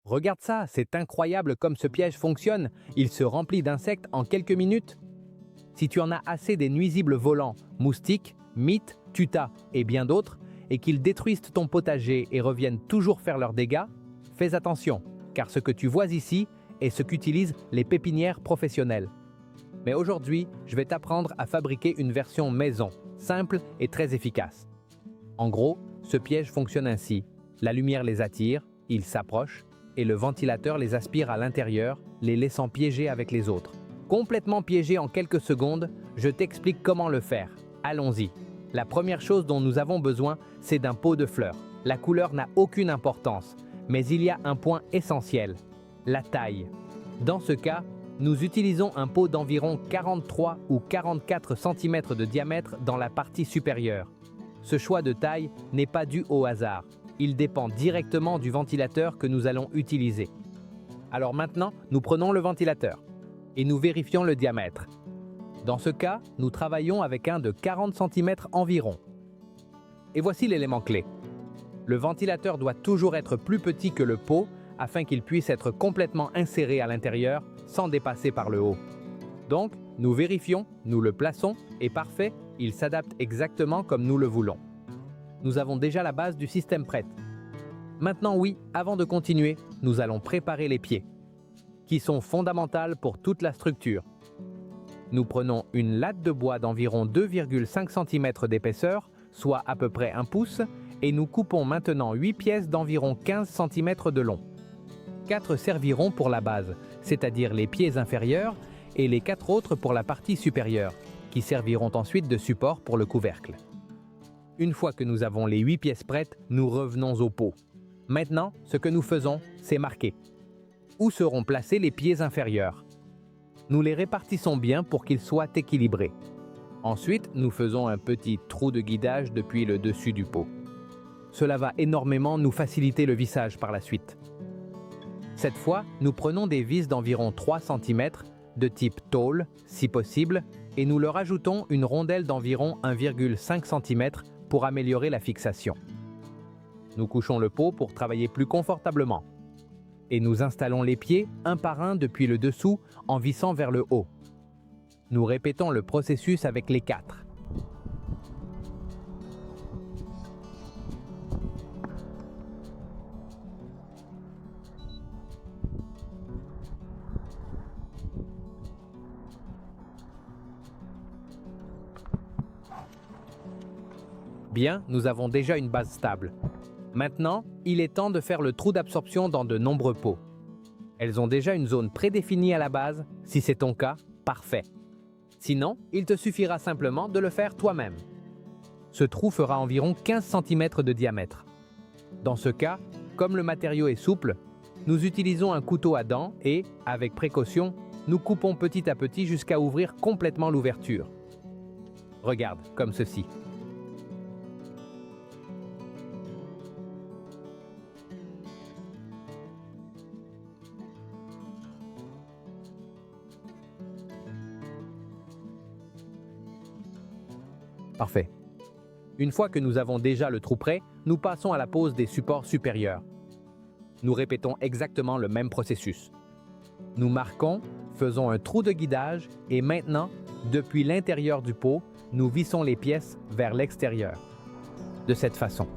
Regarde ça, c'est incroyable comme ce piège fonctionne. Il se remplit d'insectes en quelques minutes. Si tu en as assez des nuisibles volants, moustiques, mites, tutas et bien d'autres, et qu'ils détruisent ton potager et reviennent toujours faire leurs dégâts, fais attention, car ce que tu vois ici est ce qu'utilisent les pépinières professionnelles. Mais aujourd'hui, je vais t'apprendre à fabriquer une version maison, simple et très efficace. En gros, ce piège fonctionne ainsi. La lumière les attire, ils s'approchent, et le ventilateur les aspire à l'intérieur, les laissant piéger avec les autres. Complètement piégé en quelques secondes, je t'explique comment le faire. Allons-y. La première chose dont nous avons besoin, c'est d'un pot de fleurs. La couleur n'a aucune importance, mais il y a un point essentiel, la taille. Dans ce cas, nous utilisons un pot d'environ 43 ou 44 cm de diamètre dans la partie supérieure. Ce choix de taille n'est pas dû au hasard. Il dépend directement du ventilateur que nous allons utiliser. Alors maintenant, nous prenons le ventilateur et nous vérifions le diamètre. Dans ce cas, nous travaillons avec un de 40 cm environ. Et voici l'élément clé. Le ventilateur doit toujours être plus petit que le pot afin qu'il puisse être complètement inséré à l'intérieur sans dépasser par le haut. Donc, nous vérifions, nous le plaçons et parfait, il s'adapte exactement comme nous le voulons. Nous avons déjà la base du système prête. Maintenant oui, avant de continuer, nous allons préparer les pieds, qui sont fondamentales pour toute la structure. Nous prenons une latte de bois d'environ 2,5 cm d'épaisseur, soit à peu près 1 pouce, et nous coupons maintenant 8 pièces d'environ 15 cm de long. 4 serviront pour la base, c'est-à-dire les pieds inférieurs, et les 4 autres pour la partie supérieure, qui serviront ensuite de support pour le couvercle. Une fois que nous avons les 8 pièces prêtes, nous revenons au pot. Maintenant, ce que nous faisons, c'est marquer. Où seront placés les pieds inférieurs? Nous les répartissons bien pour qu'ils soient équilibrés. Ensuite, nous faisons un petit trou de guidage depuis le dessus du pot. Cela va énormément nous faciliter le vissage par la suite. Cette fois, nous prenons des vis d'environ 3 cm, de type tôle, si possible, et nous leur ajoutons une rondelle d'environ 1,5 cm pour améliorer la fixation. Nous couchons le pot pour travailler plus confortablement. Et nous installons les pieds un par un depuis le dessous en vissant vers le haut. Nous répétons le processus avec les 4. Bien, nous avons déjà une base stable. Maintenant, il est temps de faire le trou d'absorption dans de nombreux pots. Elles ont déjà une zone prédéfinie à la base. Si c'est ton cas, parfait. Sinon, il te suffira simplement de le faire toi-même. Ce trou fera environ 15 cm de diamètre. Dans ce cas, comme le matériau est souple, nous utilisons un couteau à dents et, avec précaution, nous coupons petit à petit jusqu'à ouvrir complètement l'ouverture. Regarde, comme ceci. Parfait. Une fois que nous avons déjà le trou prêt, nous passons à la pose des supports supérieurs. Nous répétons exactement le même processus. Nous marquons, faisons un trou de guidage et maintenant, depuis l'intérieur du pot, nous vissons les pièces vers l'extérieur. De cette façon.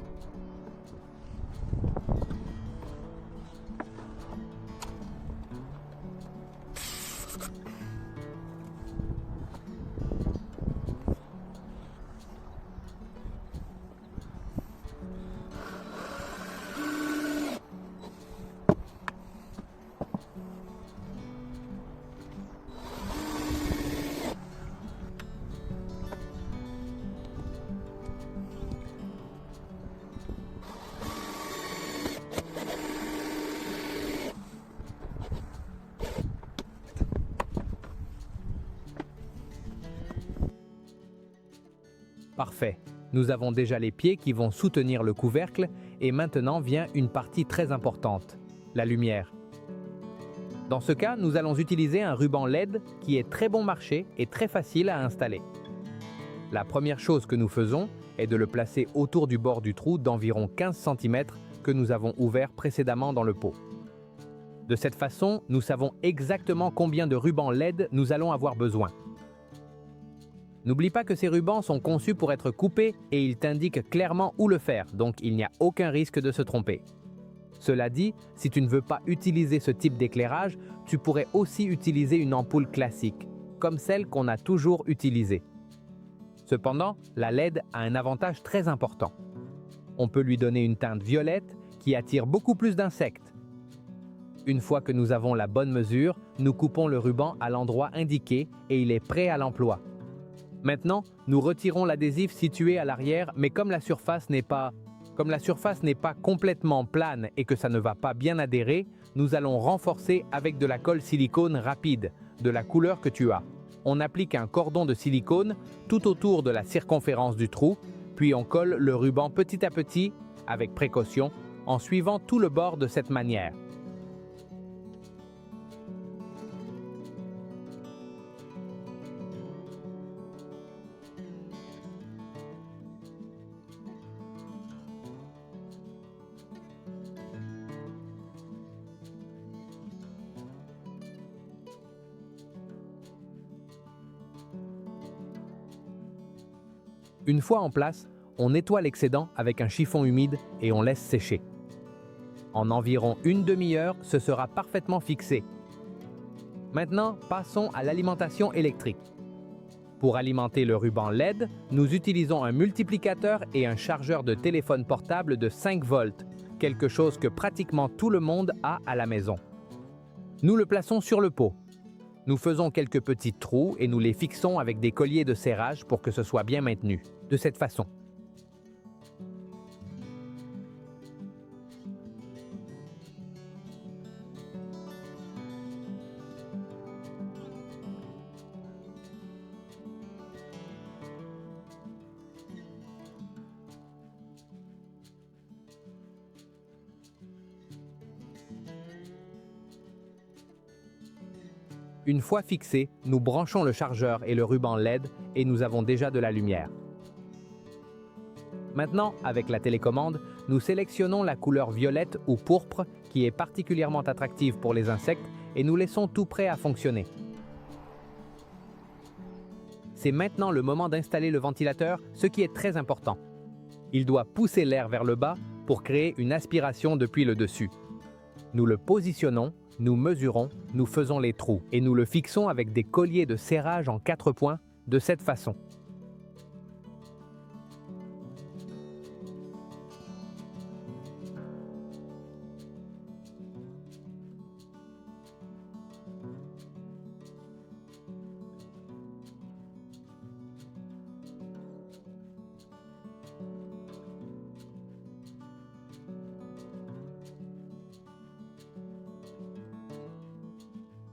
Parfait. Nous avons déjà les pieds qui vont soutenir le couvercle et maintenant vient une partie très importante, la lumière. Dans ce cas, nous allons utiliser un ruban LED qui est très bon marché et très facile à installer. La première chose que nous faisons est de le placer autour du bord du trou d'environ 15 cm que nous avons ouvert précédemment dans le pot. De cette façon, nous savons exactement combien de rubans LED nous allons avoir besoin. N'oublie pas que ces rubans sont conçus pour être coupés et ils t'indiquent clairement où le faire, donc il n'y a aucun risque de se tromper. Cela dit, si tu ne veux pas utiliser ce type d'éclairage, tu pourrais aussi utiliser une ampoule classique, comme celle qu'on a toujours utilisée. Cependant, la LED a un avantage très important. On peut lui donner une teinte violette qui attire beaucoup plus d'insectes. Une fois que nous avons la bonne mesure, nous coupons le ruban à l'endroit indiqué et il est prêt à l'emploi. Maintenant, nous retirons l'adhésif situé à l'arrière, mais comme la surface n'est pas complètement plane et que ça ne va pas bien adhérer, nous allons renforcer avec de la colle silicone rapide, de la couleur que tu as. On applique un cordon de silicone tout autour de la circonférence du trou, puis on colle le ruban petit à petit, avec précaution, en suivant tout le bord de cette manière. Une fois en place, on nettoie l'excédent avec un chiffon humide et on laisse sécher. En environ une demi-heure, ce sera parfaitement fixé. Maintenant, passons à l'alimentation électrique. Pour alimenter le ruban LED, nous utilisons un multiplicateur et un chargeur de téléphone portable de 5 volts, quelque chose que pratiquement tout le monde a à la maison. Nous le plaçons sur le pot. Nous faisons quelques petits trous et nous les fixons avec des colliers de serrage pour que ce soit bien maintenu. De cette façon. Une fois fixé, nous branchons le chargeur et le ruban LED et nous avons déjà de la lumière. Maintenant, avec la télécommande, nous sélectionnons la couleur violette ou pourpre qui est particulièrement attractive pour les insectes et nous laissons tout prêt à fonctionner. C'est maintenant le moment d'installer le ventilateur, ce qui est très important. Il doit pousser l'air vers le bas pour créer une aspiration depuis le dessus. Nous le positionnons, nous mesurons, nous faisons les trous et nous le fixons avec des colliers de serrage en 4 points de cette façon.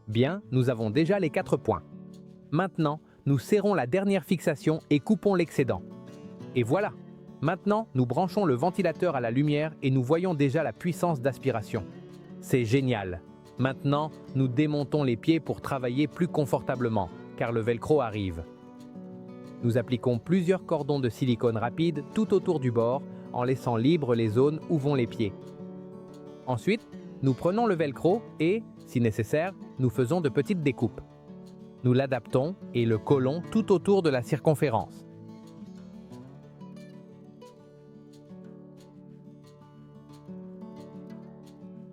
Bien, nous avons déjà les 4 points. Maintenant, nous serrons la dernière fixation et coupons l'excédent. Et voilà! Maintenant, nous branchons le ventilateur à la lumière et nous voyons déjà la puissance d'aspiration. C'est génial! Maintenant, nous démontons les pieds pour travailler plus confortablement, car le velcro arrive. Nous appliquons plusieurs cordons de silicone rapide tout autour du bord, en laissant libres les zones où vont les pieds. Ensuite, nous prenons le velcro et, si nécessaire, nous faisons de petites découpes. Nous l'adaptons et le collons tout autour de la circonférence.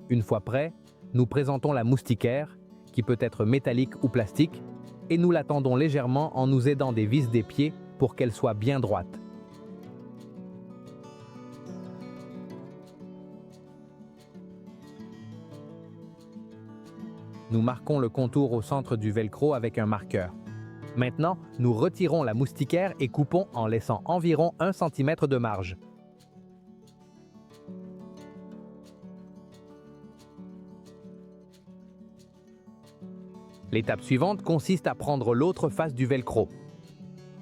Une fois prêt, nous présentons la moustiquaire, qui peut être métallique ou plastique, et nous la tendons légèrement en nous aidant des vis des pieds pour qu'elle soit bien droite. Nous marquons le contour au centre du velcro avec un marqueur. Maintenant, nous retirons la moustiquaire et coupons en laissant environ 1 cm de marge. L'étape suivante consiste à prendre l'autre face du velcro.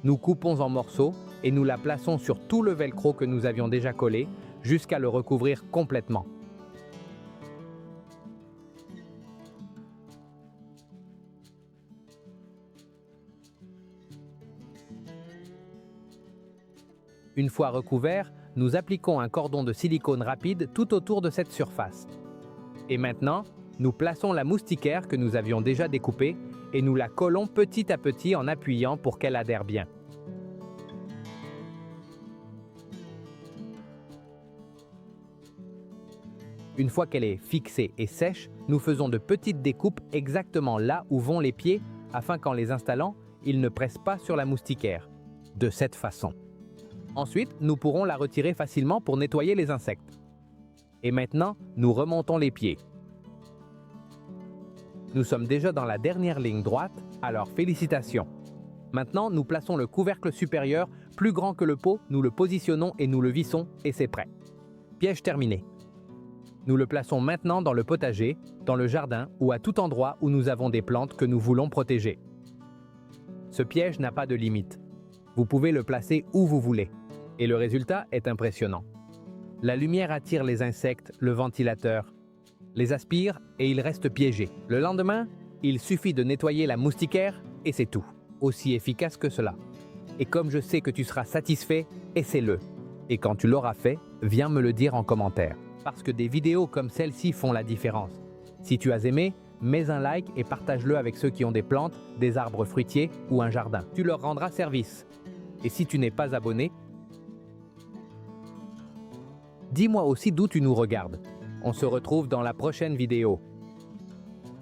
Nous coupons en morceaux et nous la plaçons sur tout le velcro que nous avions déjà collé jusqu'à le recouvrir complètement. Une fois recouvert, nous appliquons un cordon de silicone rapide tout autour de cette surface. Et maintenant, nous plaçons la moustiquaire que nous avions déjà découpée et nous la collons petit à petit en appuyant pour qu'elle adhère bien. Une fois qu'elle est fixée et sèche, nous faisons de petites découpes exactement là où vont les pieds afin qu'en les installant, ils ne pressent pas sur la moustiquaire. De cette façon. Ensuite, nous pourrons la retirer facilement pour nettoyer les insectes. Et maintenant, nous remontons les pieds. Nous sommes déjà dans la dernière ligne droite, alors félicitations. Maintenant, nous plaçons le couvercle supérieur, plus grand que le pot, nous le positionnons et nous le vissons, et c'est prêt. Piège terminé. Nous le plaçons maintenant dans le potager, dans le jardin ou à tout endroit où nous avons des plantes que nous voulons protéger. Ce piège n'a pas de limite. Vous pouvez le placer où vous voulez. Et le résultat est impressionnant. La lumière attire les insectes, le ventilateur, les aspire et ils restent piégés. Le lendemain, il suffit de nettoyer la moustiquaire et c'est tout. Aussi efficace que cela. Et comme je sais que tu seras satisfait, essaie-le. Et quand tu l'auras fait, viens me le dire en commentaire. Parce que des vidéos comme celle-ci font la différence. Si tu as aimé, mets un like et partage-le avec ceux qui ont des plantes, des arbres fruitiers ou un jardin. Tu leur rendras service. Et si tu n'es pas abonné, dis-moi aussi d'où tu nous regardes. On se retrouve dans la prochaine vidéo.